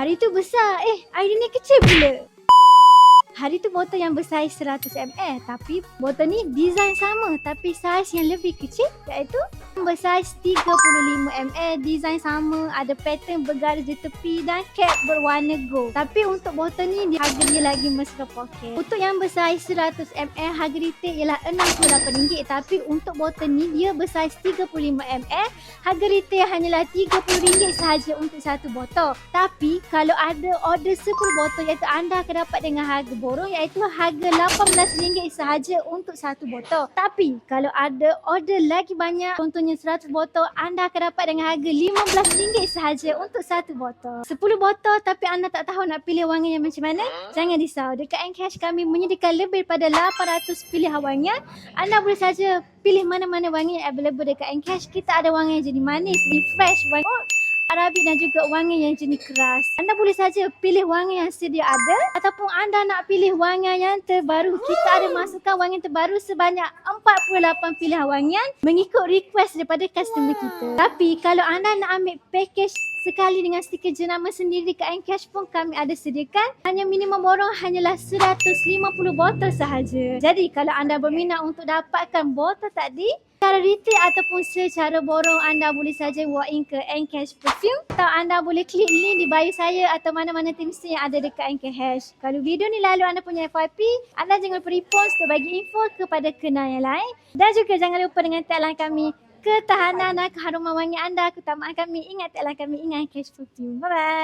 Hari tu besar. Hari ni kecil pula. Hari tu botol yang bersaiz 100ml tapi botol ni design sama tapi saiz yang lebih kecil iaitu bersaiz 35ml, design sama, ada pattern bergaris di tepi dan cap berwarna gold. Tapi untuk botol ni harga dia lagi mesra poket. Untuk yang bersaiz 100ml harga retail ialah RM68 tapi untuk botol ni dia bersaiz 35ml, harga retail hanyalah RM30 sahaja untuk satu botol. Tapi kalau ada order 10 botol iaitu anda akan dapat dengan harga borong iaitu harga RM18 sahaja untuk satu botol. Tapi kalau ada order lagi banyak, contohnya 100 botol, anda akan dapat dengan harga RM15 sahaja untuk satu botol. 10 botol tapi anda tak tahu nak pilih wangian yang macam mana? Jangan risau. Dekat Encash kami menyediakan lebih daripada 800 pilihan wangian. Anda boleh saja pilih mana-mana wangi yang available dekat Encash. Kita ada wangi yang jenis manis, refresh, wangi Arabic dan juga wangi yang jenis keras. Anda boleh saja pilih wangi yang sedia ada ataupun anda nak pilih wangi yang terbaru. Kita ada masukkan wangi terbaru sebanyak 48 pilihan wangian mengikut request daripada customer kita. Tapi kalau anda nak ambil package sekali dengan stiker jenama sendiri ke Encash pun kami ada sediakan. Hanya minimum borong hanyalah 150 botol sahaja. Jadi kalau anda berminat untuk dapatkan botol tadi secara retail ataupun secara borong, anda boleh saja walk in ke Encash Perfume atau anda boleh klik link di bio saya atau mana-mana Teams yang ada dekat Encash. Kalau video ni lalu anda punya FYP, anda jangan lupa repost untuk bagi info kepada kenal yang lain. Dan juga jangan lupa dengan tagline kami, ketahanan dan keharuman wangi anda, keutamaan kami, ingat tagline kami, ingat Encash Perfume. Bye-bye.